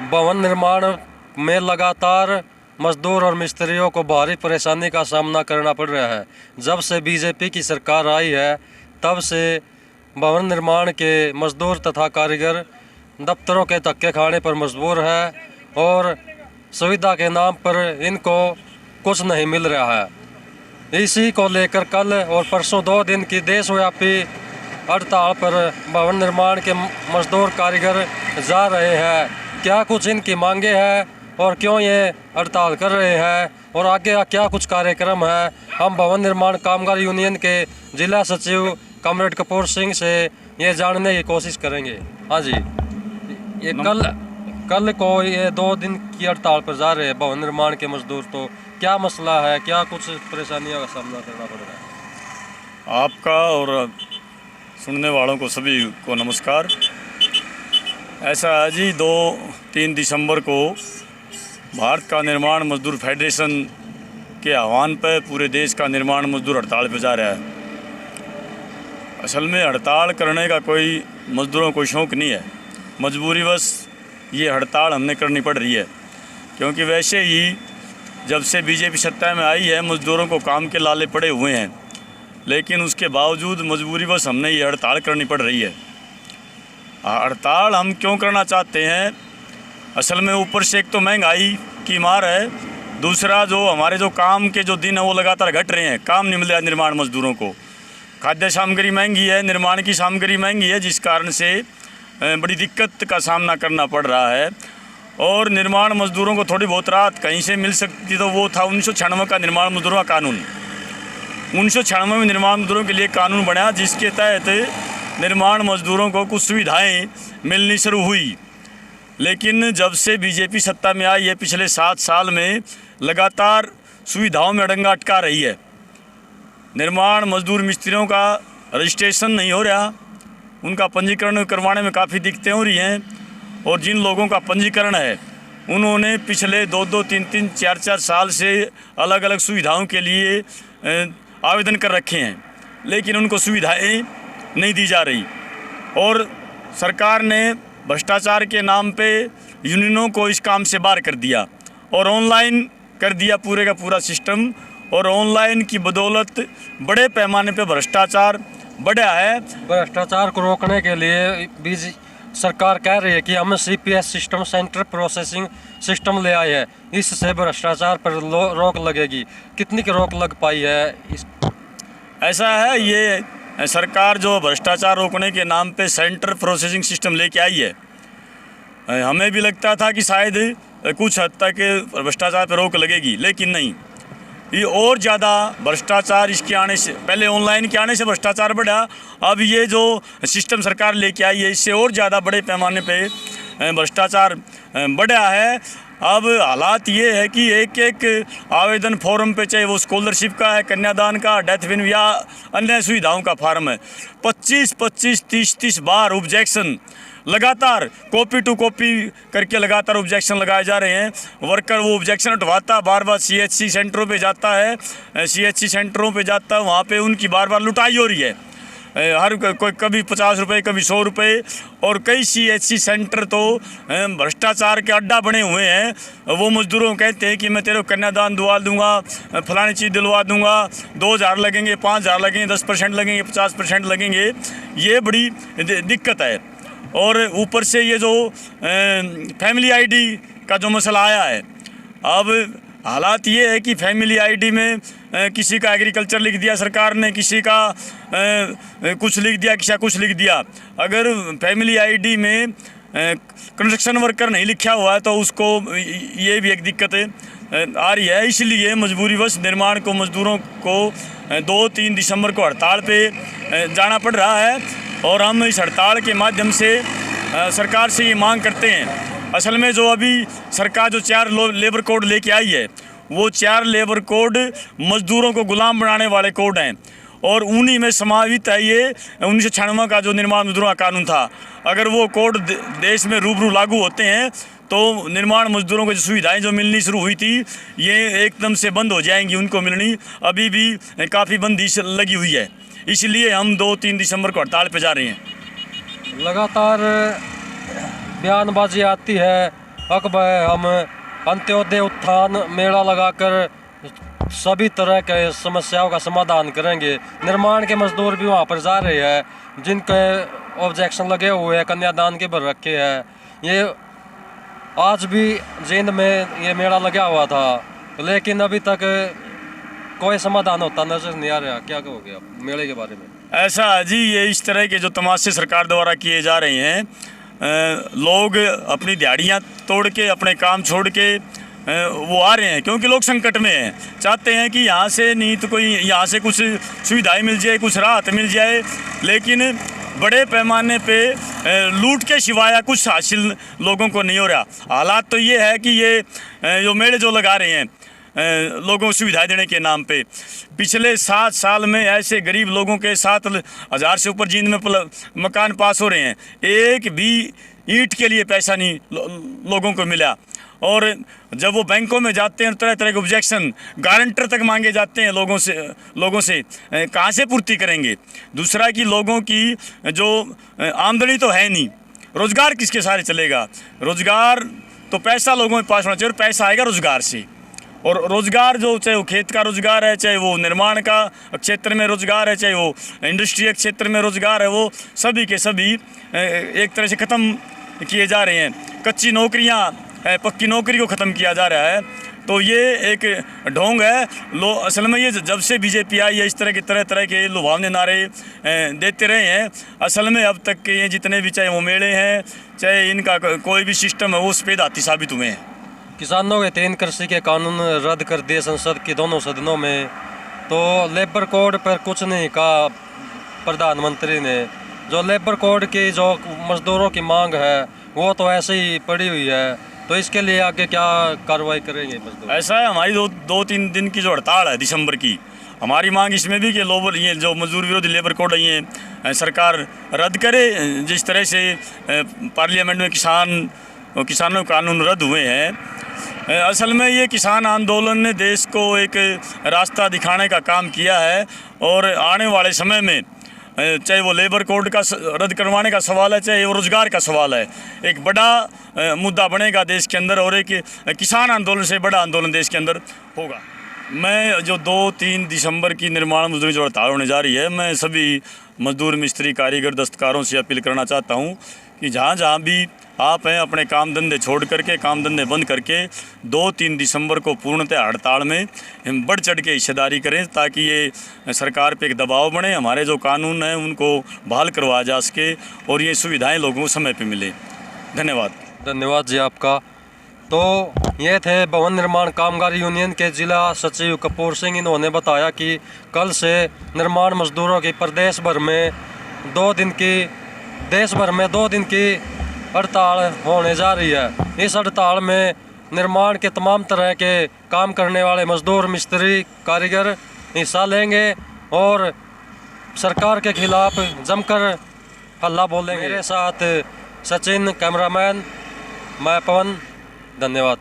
भवन निर्माण में लगातार मजदूर और मिस्त्रियों को भारी परेशानी का सामना करना पड़ रहा है। जब से बीजेपी की सरकार आई है तब से भवन निर्माण के मजदूर तथा कारीगर दफ्तरों के धक्के खाने पर मजबूर है और सुविधा के नाम पर इनको कुछ नहीं मिल रहा है। इसी को लेकर कल और परसों 2 दिन की देशव्यापी हड़ताल पर भवन निर्माण के मजदूर कारीगर जा रहे हैं। क्या कुछ इनकी मांगे हैं और क्यों ये हड़ताल कर रहे हैं और आगे क्या कुछ कार्यक्रम है, हम भवन निर्माण कामगार यूनियन के जिला सचिव कॉमरेड कपूर सिंह से ये जानने की कोशिश करेंगे। हाँ जी, ये कल को ये 2 दिन की हड़ताल पर जा रहे हैं भवन निर्माण के मजदूर, तो क्या मसला है, क्या कुछ परेशानियों का सामना करना पड़ रहा है? आपका और सुनने वालों को सभी को नमस्कार। ऐसा है जी, 2-3 दिसंबर को भारत का निर्माण मजदूर फेडरेशन के आह्वान पर पूरे देश का निर्माण मजदूर हड़ताल पर जा रहा है। असल में हड़ताल करने का कोई मजदूरों को शौक़ नहीं है, मजबूरीवश ये हड़ताल हमने करनी पड़ रही है। क्योंकि वैसे ही जब से बीजेपी सत्ता में आई है मजदूरों को काम के लाले पड़े हुए हैं, लेकिन उसके बावजूद मजबूरीवश हमने ये हड़ताल करनी पड़ रही है। हड़ताल हम क्यों करना चाहते हैं? असल में ऊपर से एक तो महंगाई की मार है, दूसरा जो हमारे जो काम के जो दिन है वो लगातार घट रहे हैं, काम नहीं मिल रहा निर्माण मजदूरों को। खाद्य सामग्री महंगी है, निर्माण की सामग्री महंगी है, जिस कारण से बड़ी दिक्कत का सामना करना पड़ रहा है। और निर्माण मजदूरों को थोड़ी बहुत राहत कहीं से मिल सकती तो वो था 1996 का निर्माण मजदूरों का कानून। 1996 में निर्माण मजदूरों के लिए कानून बना, जिसके तहत निर्माण मजदूरों को कुछ सुविधाएं मिलनी शुरू हुई। लेकिन जब से बीजेपी सत्ता में आई है पिछले 7 साल में लगातार सुविधाओं में अड़ंगा अटका रही है। निर्माण मजदूर मिस्त्रियों का रजिस्ट्रेशन नहीं हो रहा, उनका पंजीकरण करवाने में काफ़ी दिक्कतें हो रही हैं। और जिन लोगों का पंजीकरण है उन्होंने पिछले 2-2, 3-3, 4-4 साल से अलग अलग सुविधाओं के लिए आवेदन कर रखे हैं, लेकिन उनको सुविधाएं नहीं दी जा रही। और सरकार ने भ्रष्टाचार के नाम पे यूनियनों को इस काम से बाहर कर दिया और ऑनलाइन कर दिया पूरे का पूरा सिस्टम। और ऑनलाइन की बदौलत बड़े पैमाने पे भ्रष्टाचार बढ़ा है। भ्रष्टाचार को रोकने के लिए सरकार कह रही है कि हम CPS system, central processing system ले आए हैं, इससे भ्रष्टाचार पर रोक लगेगी। कितनी की रोक लग पाई है? ऐसा है, ये सरकार जो भ्रष्टाचार रोकने के नाम पे सेंट्रल प्रोसेसिंग सिस्टम लेके आई है। हमें भी लगता था कि शायद कुछ हद तक भ्रष्टाचार पर रोक लगेगी, लेकिन नहीं, ये और ज़्यादा भ्रष्टाचार इसके आने से, पहले ऑनलाइन के आने से भ्रष्टाचार बढ़ा, अब ये जो सिस्टम सरकार लेके आई है इससे और ज़्यादा बड़े पैमाने पे भ्रष्टाचार बढ़ा है। अब हालात ये है कि एक आवेदन फॉर्म पे, चाहे वो स्कॉलरशिप का है, कन्यादान का, डेथ बिन या अन्य सुविधाओं का फार्म है, 25-25, 30-30 बार ऑब्जेक्शन, लगातार कॉपी टू कॉपी करके लगातार ऑब्जेक्शन लगाए जा रहे हैं। वर्कर वो ऑब्जेक्शन उठवाता, बार बार CHC सेंटरों पे जाता है, CHC सेंटरों पे जाता है, वहाँ पे उनकी बार बार लुटाई हो रही है। हर कोई कभी 50 रुपये, कभी 100 रुपये। और कई CHC सेंटर तो भ्रष्टाचार के अड्डा बने हुए हैं। वो मजदूरों को कहते हैं कि मैं तेरे को कन्यादान दिलवा दूंगा, फलानी चीज़ दिलवा दूंगा, 2000 लगेंगे, 5000 लगेंगे, 10% लगेंगे, 50% लगेंगे। ये बड़ी दिक्कत है। और ऊपर से ये जो फैमिली ID का जो मसला आया है, अब हालात ये है कि फैमिली ID में किसी का एग्रीकल्चर लिख दिया सरकार ने, किसी का कुछ लिख दिया, किसी का कुछ लिख दिया। अगर फैमिली ID में कंस्ट्रक्शन वर्कर नहीं लिखा हुआ है तो उसको ये भी एक दिक्कत आ रही है। इसलिए मजबूरीवश निर्माण को मजदूरों को 2-3 दिसंबर को हड़ताल पे जाना पड़ रहा है। और हम इस हड़ताल के माध्यम से सरकार से ये मांग करते हैं, असल में जो अभी सरकार जो 4 लेबर कोड लेके आई है, वो 4 लेबर कोड मजदूरों को गुलाम बनाने वाले कोड हैं। और उन्हीं में समावित है ये 1996 का जो निर्माण मजदूरों का कानून था। अगर वो कोड देश में रूबरू लागू होते हैं तो निर्माण मजदूरों को जो सुविधाएं जो मिलनी शुरू हुई थी ये एकदम से बंद हो जाएंगी, उनको मिलनी अभी भी काफ़ी बंदिश लगी हुई है। इसलिए हम 2-3 दिसंबर को हड़ताल पे जा रहे हैं। लगातार बयानबाजी आती है हक है हम अंत्योदय उत्थान मेला लगाकर सभी तरह के समस्याओं का समाधान करेंगे। निर्माण के मजदूर भी वहाँ पर जा रहे हैं, जिनके ऑब्जेक्शन लगे हुए हैं, कन्यादान के भर रखे हैं। ये आज भी जींद में ये मेला लगा हुआ था, लेकिन अभी तक कोई समाधान होता नजर नहीं आ रहा। क्या कहोगे आप मेले के बारे में? ऐसा जी, ये इस तरह के जो तमाशे सरकार द्वारा किए जा रहे हैं, लोग अपनी दिहाड़ियाँ तोड़ के, अपने काम छोड़ के वो आ रहे हैं, क्योंकि लोग संकट में हैं। चाहते हैं कि यहाँ से नहीं तो कोई यहाँ से कुछ सुविधाएं मिल जाए, कुछ राहत मिल जाए, लेकिन बड़े पैमाने पे लूट के सिवाय कुछ हासिल लोगों को नहीं हो रहा। हालात तो ये है कि ये जो मेले जो लगा रहे हैं लोगों को सुविधाएं देने के नाम पे, पिछले 7 साल में ऐसे गरीब लोगों के 7,000 से ऊपर जींद में मकान पास हो रहे हैं। एक भी ईंट के लिए पैसा नहीं लोगों को मिला। और जब वो बैंकों में जाते हैं तरह तरह के ऑब्जेक्शन, गारंटर तक मांगे जाते हैं लोगों से कहाँ से पूर्ति करेंगे। दूसरा कि लोगों की जो आमदनी तो है नहीं, रोज़गार किसके सहारे चलेगा। रोज़गार तो पैसा लोगों के पास होना चाहिए, और पैसा आएगा रोज़गार से। और रोज़गार जो, चाहे वो खेत का रोज़गार है, चाहे वो निर्माण का क्षेत्र में रोज़गार है, चाहे वो इंडस्ट्रियल क्षेत्र में रोज़गार है, वो सभी के सभी एक तरह से ख़त्म किए जा रहे हैं। कच्ची नौकरियां, पक्की नौकरी को ख़त्म किया जा रहा है। तो ये एक ढोंग है। असल में ये जब से बीजेपी आई है, इस तरह के तरह तरह के लुभावने नारे देते रहे हैं। असल में अब तक के ये जितने भी, चाहे वो मेले हैं, चाहे इनका कोई भी सिस्टम है, वो सफेदाती साबित हुए हैं। किसानों के 3 कृषि के कानून रद्द कर दिए संसद के दोनों सदनों में, तो लेबर कोड पर कुछ नहीं कहा प्रधानमंत्री ने। जो लेबर कोड की जो मजदूरों की मांग है वो तो ऐसे ही पड़ी हुई है, तो इसके लिए आगे क्या कार्रवाई करेंगे मजदूर? ऐसा है, हमारी 2-3 दिन की जो हड़ताल है दिसंबर की, हमारी मांग इसमें भी कि ये जो मजदूर विरोधी लेबर कोड है ये सरकार रद्द करे। जिस तरह से पार्लियामेंट में किसानों के कानून रद्द हुए हैं, असल में ये किसान आंदोलन ने देश को एक रास्ता दिखाने का काम किया है। और आने वाले समय में चाहे वो लेबर कोड का रद्द करवाने का सवाल है, चाहे वो रोज़गार का सवाल है, एक बड़ा मुद्दा बनेगा देश के अंदर, और एक किसान आंदोलन से बड़ा आंदोलन देश के अंदर होगा। मैं जो 2-3 दिसंबर की निर्माण मजदूरी जो हड़ताल होने जा रही है, मैं सभी मजदूर, मिस्त्री, कारीगर, दस्तकारों से अपील करना चाहता हूँ कि जहाँ जहाँ भी आप हैं, अपने काम धंधे छोड़ करके, काम धंधे बंद करके 2-3 दिसंबर को पूर्णतः हड़ताल में हम बढ़ चढ़ के हिस्सेदारी करें, ताकि ये सरकार पे एक दबाव बने, हमारे जो कानून हैं उनको बहाल करवाया जा सके और ये सुविधाएं लोगों को समय पे मिले। धन्यवाद जी आपका। तो ये थे भवन निर्माण कामगार यूनियन के जिला सचिव कपूर सिंह। इन्होंने बताया कि कल से निर्माण मजदूरों की देश भर में 2 दिन की हड़ताल होने जा रही है। इस हड़ताल में निर्माण के तमाम तरह के काम करने वाले मजदूर, मिस्त्री, कारीगर हिस्सा लेंगे और सरकार के खिलाफ जमकर हल्ला बोलेंगे। मेरे साथ सचिन कैमरामैन, मैं पवन। धन्यवाद।